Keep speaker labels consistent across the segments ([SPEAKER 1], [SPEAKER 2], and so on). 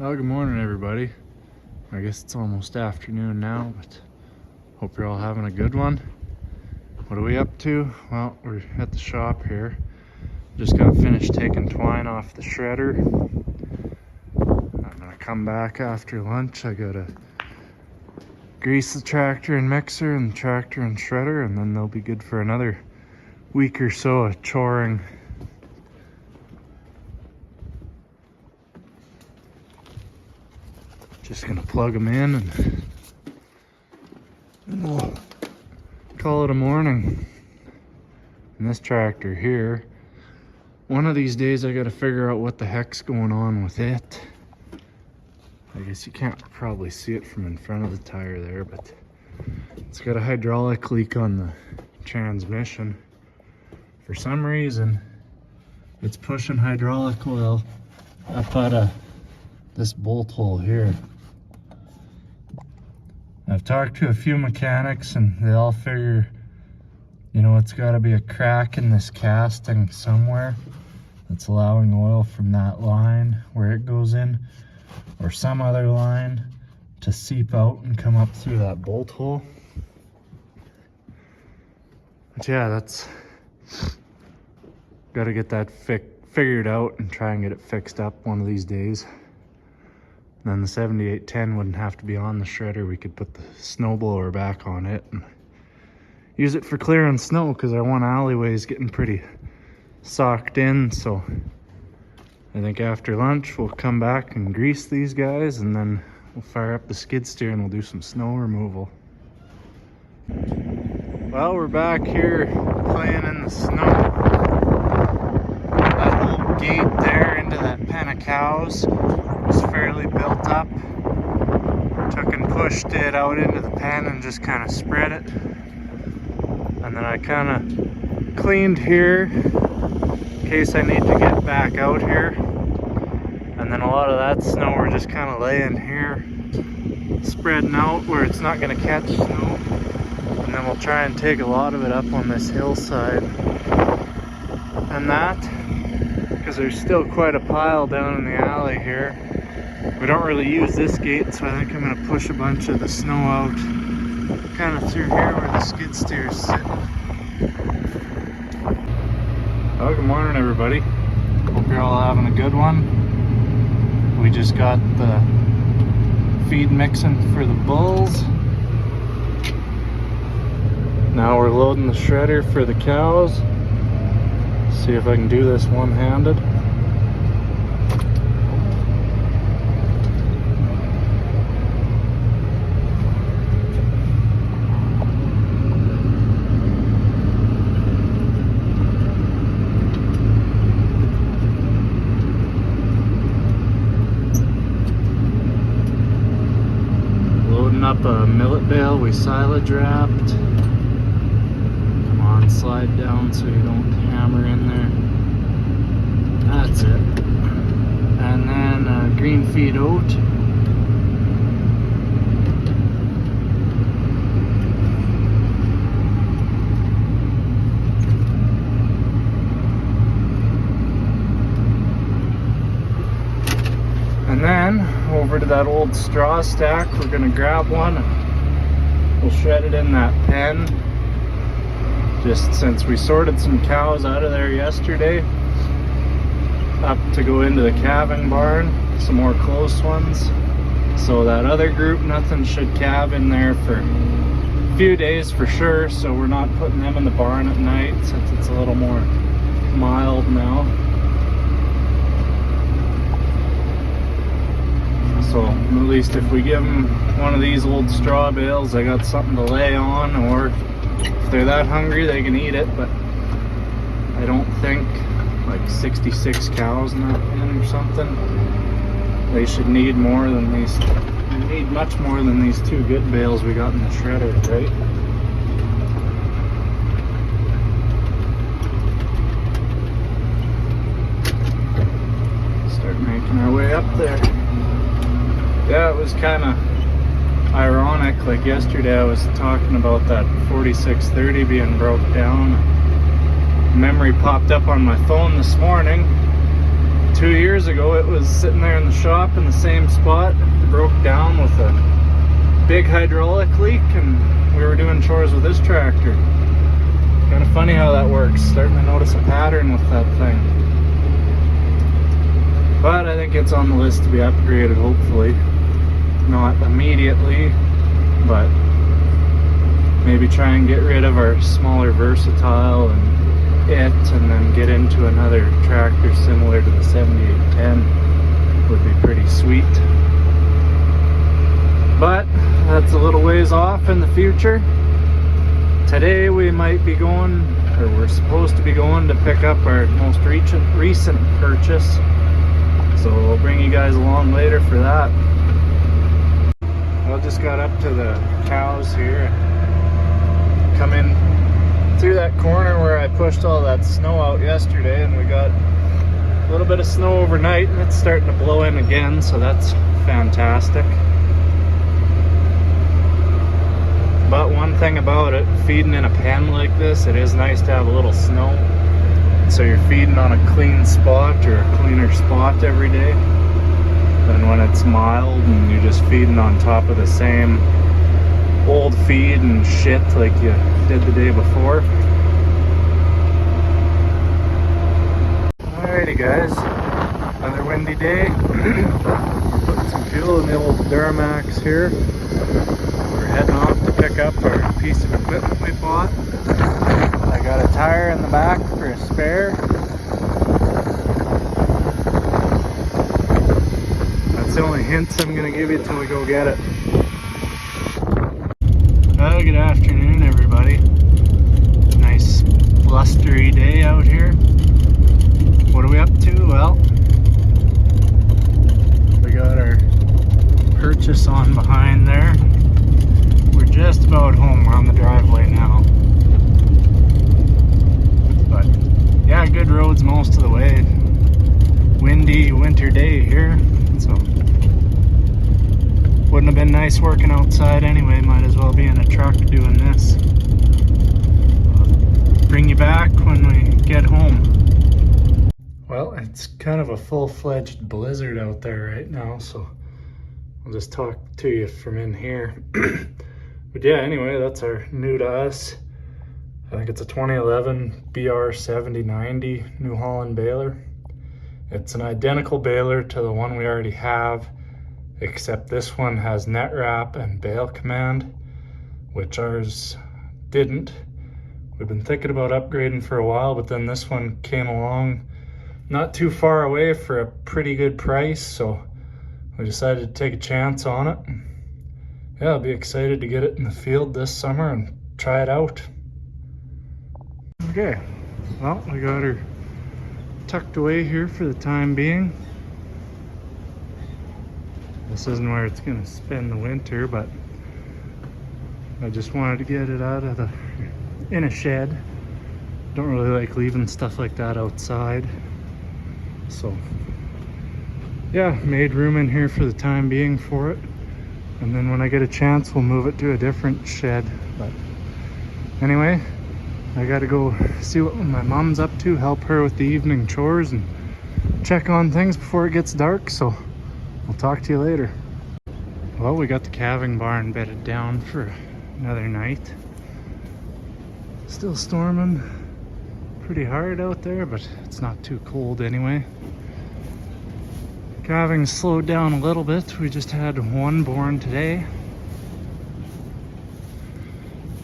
[SPEAKER 1] Well, good morning, everybody. I guess it's almost afternoon now, but hope you're all having a good one. What are we up to? Well, we're at the shop here. Just got finished taking twine off the shredder. I'm gonna come back after lunch. I gotta grease the tractor and mixer and the tractor and shredder, and then they'll be good for another week or so of choring. Just gonna plug them in and we'll call it a morning. And this tractor here, one of these days I gotta figure out what the heck's going on with it. I guess you can't probably see it from in front of the tire there, but it's got a hydraulic leak on the transmission. For some reason, it's pushing hydraulic oil up out of this bolt hole here. I've talked to a few mechanics and they all figure, you know, it's got to be a crack in this casting somewhere that's allowing oil from that line where it goes in, or some other line, to seep out and come up through that bolt hole. But yeah, that's got to get that figured out and try and get it fixed up one of these days. Then the 7810 wouldn't have to be on the shredder. We could put the snow blower back on it and use it for clearing snow, because our one alleyway is getting pretty socked in. So I think after lunch we'll come back and grease these guys, and then we'll fire up the skid steer and we'll do some snow removal. Well, we're back here playing in the snow. That old gate there into that pen of cows was fairly built up. Took and pushed it out into the pen and just kind of spread it. And then I kind of cleaned here in case I need to get back out here. And then a lot of that snow we're just kind of laying here, spreading out where it's not going to catch snow. And then we'll try and take a lot of it up on this hillside. And that, because there's still quite a pile down in the alley here. We don't really use this gate, so I think I'm going to push a bunch of the snow out kind of through here where the skid steer is sitting. Well, good morning, everybody. Hope you're all having a good one. We just got the feed mixing for the bulls. Now we're loading the shredder for the cows. See if I can do this one-handed. Loading up a millet bale we silage wrapped. Come on, slide down so you don't hammer in there. That's it. And then green feed oat. And then over to that old straw stack, we're gonna grab one and we'll shred it in that pen. Just since we sorted some cows out of there yesterday, up to go into the calving barn, some more close ones. So that other group, nothing should calve in there for a few days for sure, so we're not putting them in the barn at night since it's a little more mild now. So at least if we give them one of these old straw bales, they got something to lay on, or if they're that hungry they can eat it. But I don't think, like 66 cows in that pen or something, they should need more than these, need much more than these two good bales we got in the shredder, right? Start making our way up there. Yeah, it was kind of ironic. Like yesterday I was talking about that 4630 being broke down. Memory popped up on my phone this morning 2 years ago, it was sitting there in the shop in the same spot. It broke down with a big hydraulic leak, and we were doing chores with this tractor. Kind of funny how that works. Starting to notice a pattern with that thing. But I think it's on the list to be upgraded, hopefully. Not immediately, but maybe try and get rid of our smaller Versatile and then get into another tractor similar to the 7810 would be pretty sweet. But that's a little ways off in the future. Today we might be going, or we're supposed to be going to pick up our most recent purchase. So I'll bring you guys along later for that. I just got up to the cows here. Come in through that corner where I pushed all that snow out yesterday, and we got a little bit of snow overnight, and it's starting to blow in again, so that's fantastic. But one thing about it, feeding in a pen like this, it is nice to have a little snow, so you're feeding on a clean spot or a cleaner spot every day than when it's mild and you're just feeding on top of the same old feed and shit like you did the day before. Alrighty guys, another windy day. Putting some fuel in the old Duramax here. We're heading off to pick up our piece of equipment we bought. I got a tire in the back for a spare. That's the only hints I'm gonna give you till we go get it. Well, good afternoon everybody. Nice blustery day out here. What are we up to? Well, we got our purchase on behind there. We're just about home. We're on the driveway now. But yeah, good roads most of the way. Windy winter day here, so wouldn't have been nice working outside anyway. Might as well be in a truck doing this. I'll bring you back when we get home. Well, it's kind of a full-fledged blizzard out there right now, so I'll just talk to you from in here. But yeah, anyway, that's our new to us. I think it's a 2011 BR 7090 New Holland baler. It's an identical baler to the one we already have, except this one has net wrap and bale command, which ours didn't. We've been thinking about upgrading for a while, but then this one came along not too far away for a pretty good price, so we decided to take a chance on it. Yeah, I'll be excited to get it in the field this summer and try it out. Okay, well, we got her tucked away here for the time being. This isn't where it's gonna spend the winter, but I just wanted to get it out of in a shed. Don't really like leaving stuff like that outside. So yeah, made room in here for the time being for it. And then when I get a chance, we'll move it to a different shed. But anyway, I gotta go see what my mom's up to, help her with the evening chores and check on things before it gets dark. So I'll talk to you later. Well, we got the calving barn bedded down for another night. Still storming pretty hard out there, but it's not too cold anyway. Calving slowed down a little bit. We just had one born today.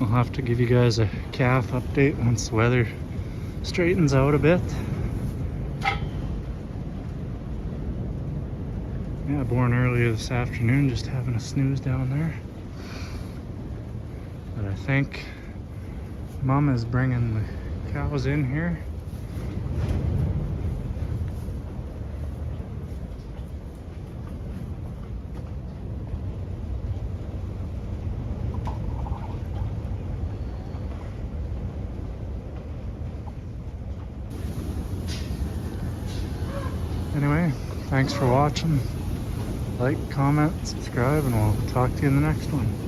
[SPEAKER 1] I'll have to give you guys a calf update once the weather straightens out a bit. Yeah, born earlier this afternoon, just having a snooze down there. But I think Mom is bringing the cows in here. Anyway, thanks for watching. Like, comment, subscribe, and we'll talk to you in the next one.